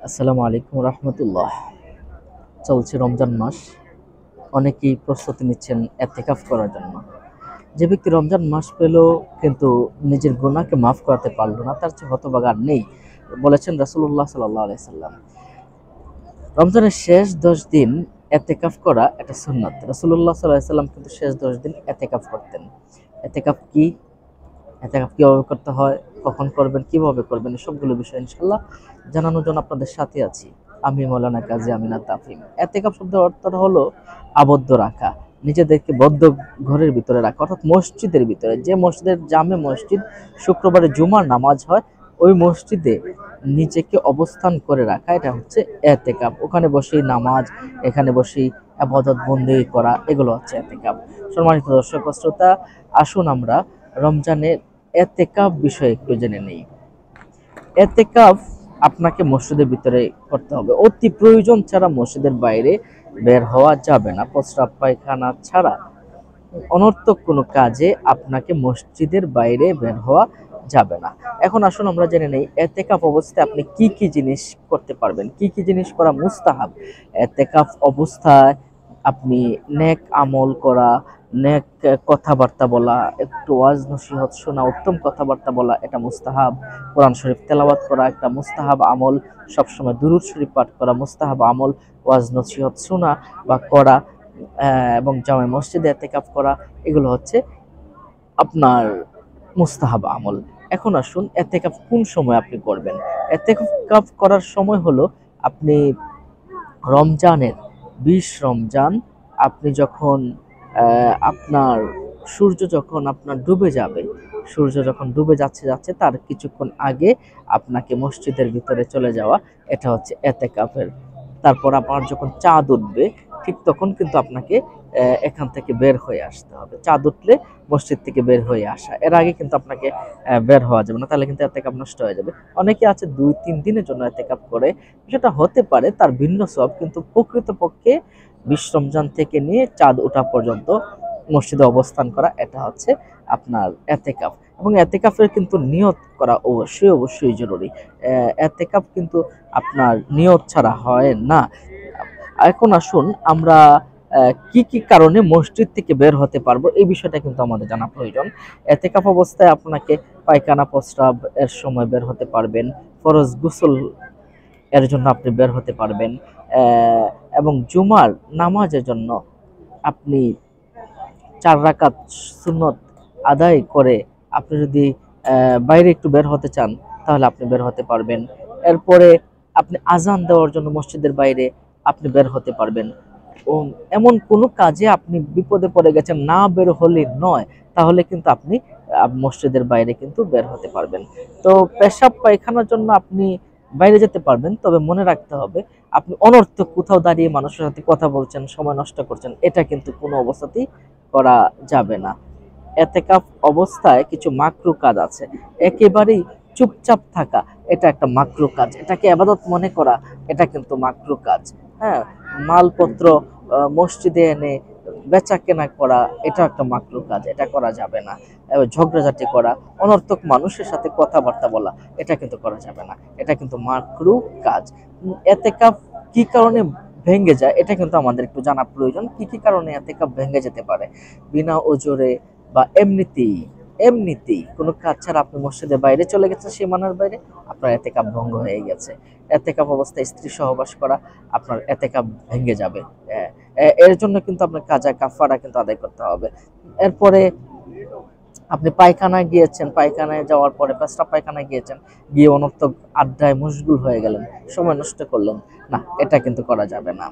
আসসালামু আলাইকুম রহমতুল্লাহ। চলছে রমজান মাস, অনেকেই প্রস্তুতি নিচ্ছেন এতেকাফ করার জন্য। যে ব্যক্তি রমজান মাস পেল কিন্তু নিজের গুনাহকে মাফ করাতে পারলো না, তার চেয়ে হতভাগা আর নেই। বলেছেন রাসূলুল্লাহ সাল্লাল্লাহু আলাইহি সাল্লাম, রমজানের শেষ 10 দিন এতেকাফ করা একটা সুন্নাত। রাসূলুল্লাহ সাল্লাল্লাহু আলাইহি সাল্লাম কিন্তু শেষ 10 দিন এতেকাফ করতেন। এতেকাফ কি, এতেকাফ কিভাবে করতে হয়, কখন করবেন, কিভাবে করবেন, সবগুলো বিষয় ইনশাআল্লাহ জানানোর জন্য আপনাদের সাথে আছি আমি, মাওলানা কাজী আমিনাত তাফহিম। এতেকাফ শব্দের অর্থটা হলো আবদ্ধ রাখা, নিজেদেরকে বদ্ধ ঘরের ভিতরে রাখা, অর্থাৎ মসজিদের ভিতরে। যে মসজিদের জামে মসজিদ শুক্রবারে জুমার নামাজ হয়, ওই মসজিদে নিজেকে অবস্থান করে রাখা, এটা হচ্ছে এতেকাফ। ওখানে বসেই নামাজ, এখানে বসেই ইবাদত বন্দেগী করা, এগুলো হচ্ছে এতেকাফ। সম্মানিত দর্শক শ্রোতা, আসুন আমরা রমজানের এতেকাফ বিষয়ে একটু জেনে নেই। এতেকাফ আপনাকে মসজিদের ভিতরে করতে হবে, অতি প্রয়োজন ছাড়া মসজিদের বাইরে বের হওয়া যাবে না। প্রস্রাব পায়খানা ছাড়া অনর্থক কোনো কাজে আপনাকে মসজিদের বাইরে বের হওয়া যাবে না। এখন আসুন আমরা জেনে নেই এতেকাফ অবস্থায় আপনি কি কি জিনিস করতে পারবেন, কি কি জিনিস করা মুস্তাহাব। এতেকাফ অবস্থায় আপনি নেক আমল করা, নেক কথাবার্তা বলা, একটু ওয়াজ নসিহত শোনা, উত্তম কথাবার্তা বলা, এটা মুস্তাহাব। কোরআন শরীফ তেলাওয়াত করা একটা মুস্তাহাব আমল, সবসময় দুরূদ শরীফ পাঠ করা মুস্তাহাব আমল, ওয়াজ নসিহত শোনা বা করা এবং জামে মসজিদে এতেকাফ করা, এগুলো হচ্ছে আপনার মুস্তাহাব আমল। এখন আসুন এতেকাফ কোন সময় আপনি করবেন। এতেকাফ করার সময় হলো আপনি রমজানের 20 রমজান, আপনি যখন আপনার সূর্য যখন আপনার ডুবে যাবে, সূর্য যখন ডুবে যাচ্ছে যাচ্ছে তার কিছুক্ষণ আগে আপনাকে মসজিদের ভিতরে চলে যাওয়া, এটা হচ্ছে এতেকাফের। তারপর আপনার যখন চাঁদ উঠবে, ঠিক তখন কিন্তু আপনাকে এখান থেকে বের হয়ে আসতে হবে। চাঁদ উঠলে মসজিদ থেকে বের হয়ে আসা, এর আগে কিন্তু আপনাকে বের হওয়া যাবে না, তাহলে কিন্তু এতেকাফ নষ্ট হয়ে যাবে। অনেকে আছে 2-3 দিনের জন্য এতেকাফ করে, সেটা হতে পারে তার ভিন্ন সওয়াব, কিন্তু প্রকৃতপক্ষে 20 রমজান থেকে নিয়ে চাঁদ ওঠা পর্যন্ত মসজিদে অবস্থান করা, এটা হচ্ছে আপনার এতেকাফ। এবং এতেকাফের কিন্তু নিয়ত করা অবশ্যই অবশ্যই জরুরি। এতেকাফ কিন্তু আপনার নিয়ত ছাড়া হয় না। এখন আসুন আমরা কি কি কারণে মসজিদ থেকে বের হতে পারবো, এই বিষয়টা কিন্তু আমাদের জানা প্রয়োজন। এতেকাফ অবস্থায় আপনাকে পায়খানা প্রস্রাব এর সময় বের হতে পারবেন, ফরজ গোসল এর জন্য আপনি বের হতে পারবেন, এবং জুমার নামাজের জন্য আপনি 4 রাকাত সুন্নত আদায় করে আপনি যদি বাইরে একটু বের হতে চান, তাহলে আপনি বের হতে পারবেন। এরপরে আপনি আজান দেওয়ার জন্য মসজিদের বাইরে আপনি বের হতে পারবেন। ও এমন কোনো কাজে আপনি বিপদে পড়ে গেছেন, না বের হলে নয়, তাহলে কিন্তু আপনি মসজিদের বাইরে কিন্তু বের হতে পারবেন। তো পেশাব পায়খানার জন্য আপনি বাইরে যেতে পারবেন, তবে মনে রাখতে হবে আপনি অনর্থক কোথাও দাঁড়িয়ে মানুষের সাথে কথা বলছেন, সময় নষ্ট করছেন, এটা কিন্তু কোনো অবস্থাতেই করা যাবে না। এতেকাফ অবস্থায় কিছু মাকরু কাজ আছে। একেবারেই চুপচাপ থাকা, এটা একটা মাকরু কাজ। এটাকে ইবাদত মনে করা, এটা কিন্তু মাকরু কাজ। হ্যাঁ, মালপত্র মসজিদে এনে বেচা কেনা করা, এটা একটা মাকরু কাজ, এটা করা যাবে না। ঝগড়াঝাটি করা, অনর্থক মানুষের সাথে কথাবার্তা বলা, এটা কিন্তু করা যাবে না, এটা কিন্তু মাকরু কাজ। এতেকাফ কি কারণে ভেঙে যায়, এটা কিন্তু আমাদের একটু জানা প্রয়োজন। কি কি কারণে এতেকাফ ভেঙে যেতে পারে। বিনা ওজরে বা এমনিতেই এমনিতেই কোনো কাজ ছাড়া আপনি মসজিদের বাইরে চলে গেছেন, সীমানার বাইরে, আপনার এতেকাফ ভঙ্গ হয়ে গেছে। এতেকাফ অবস্থায় স্ত্রী সহবাস করা, আপনার এতেকাফ ভেঙে যাবে। এর জন্য কিন্তু আপনার কাজা কাফারা কিন্তু আদায় করতে হবে। এরপরে আপনি পায়খানায় গিয়েছেন, পায়খানায় যাওয়ার পরে পেশাব পায়খানায় গিয়েছেন, গিয়ে অনর্থক আড্ডায় মশগুল হয়ে গেলেন, সময় নষ্ট করলেন, না, এটা কিন্তু করা যাবে না।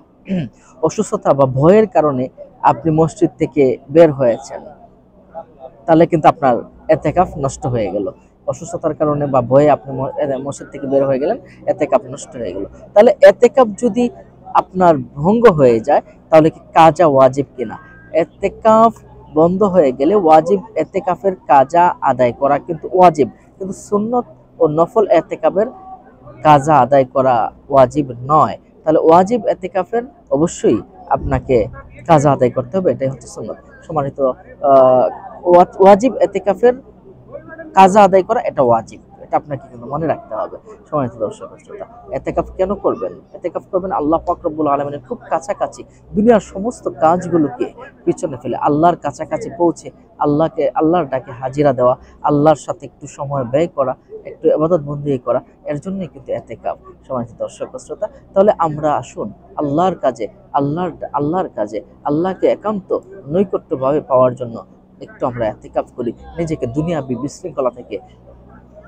অসুস্থতা বা ভয়ের কারণে আপনি মসজিদ থেকে বের হয়েছেন, তাহলে কিন্তু আপনার এতেকাফ নষ্ট হয়ে গেল। অসুস্থতার কারণে বা ভয়ে আপনি মসজিদ থেকে বের হয়ে গেলেন, এতেকাফ নষ্ট হয়ে গেল। তাহলে এতেকাফ যদি আপনার ভঙ্গ হয়ে যায়, তাহলে কি কাজা ওয়াজিব কিনা। এতেকাফ বন্ধ হয়ে গেলে ওয়াজিব এতেকাফের কাজা আদায় করা কিন্তু ওয়াজিব, কিন্তু সুন্নত ও নফল এতেকাফের কাজা আদায় করা ওয়াজিব নয়। তাহলে ওয়াজিব এতেকাফের অবশ্যই আপনাকে কাজা আদায় করতে হবে, এটাই হচ্ছে সুন্নত। সম্মানিত, ওয়াজিব এতেকাফের কাজা আদায় করা এটা ওয়াজিব, এটা আপনাকে কিন্তু মনে রাখতে হবে। সম্মানিত দর্শক শ্রোতা, এতেকাফ কেন করবেন? এতেকাফ করবেন আল্লাহ পাক রব্বুল আলামিনের খুব কাছাকাছি, দুনিয়ার সমস্ত কাজগুলোকে পিছনে ফেলে আল্লাহর কাছাকাছি পৌঁছে আল্লাহর ডাকে হাজিরা দেওয়া, আল্লাহর সাথে একটু সময় ব্যয় করা, একটু ইবাদত বন্দেগী করা, এর জন্যই কিন্তু এতেকাফ। সম্মানিত দর্শক শ্রোতা, তাহলে আমরা আসুন আল্লাহর কাজে, আল্লাহর কাজে, আল্লাহকে একান্ত নৈকট্যভাবে পাওয়ার জন্য একটু আমরা এতেকাফ করি। নিজেকে দুনিয়াবি বিশৃঙ্খলা থেকে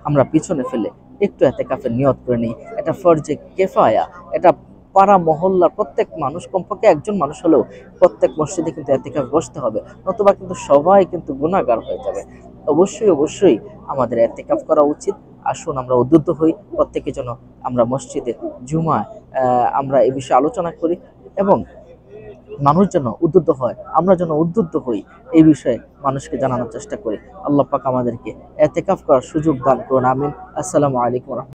আমরা পিছনে ফেলে একটু এতেকাফের নিয়ত করে নিই। এটা ফরজে কেফায়া, এটা পাড়া মহল্লার প্রত্যেক মানুষ, কমপক্ষে একজন মানুষ হলেও প্রত্যেক মসজিদে কিন্তু এতেকাফ বসতে হবে, নতুবা কিন্তু সবাই কিন্তু গুনাহগার হয়ে যাবে। অবশ্যই আমাদের এতেকাফ করা উচিত। আসুন আমরা উদ্বুদ্ধ হই, প্রত্যেকের জন্য আমরা মসজিদে জুমায় আমরা এই বিষয়ে আলোচনা করি এবং মানুষ যেন উদ্বুদ্ধ হয়, আমরা যেন উদ্বুদ্ধ হই, এই বিষয়ে মানুষকে জানানোর চেষ্টা করি। আল্লাহ পাক আমাদেরকে এতেকাফ করার সুযোগ দান করুন, আমিন। আসসালামু আলাইকুম।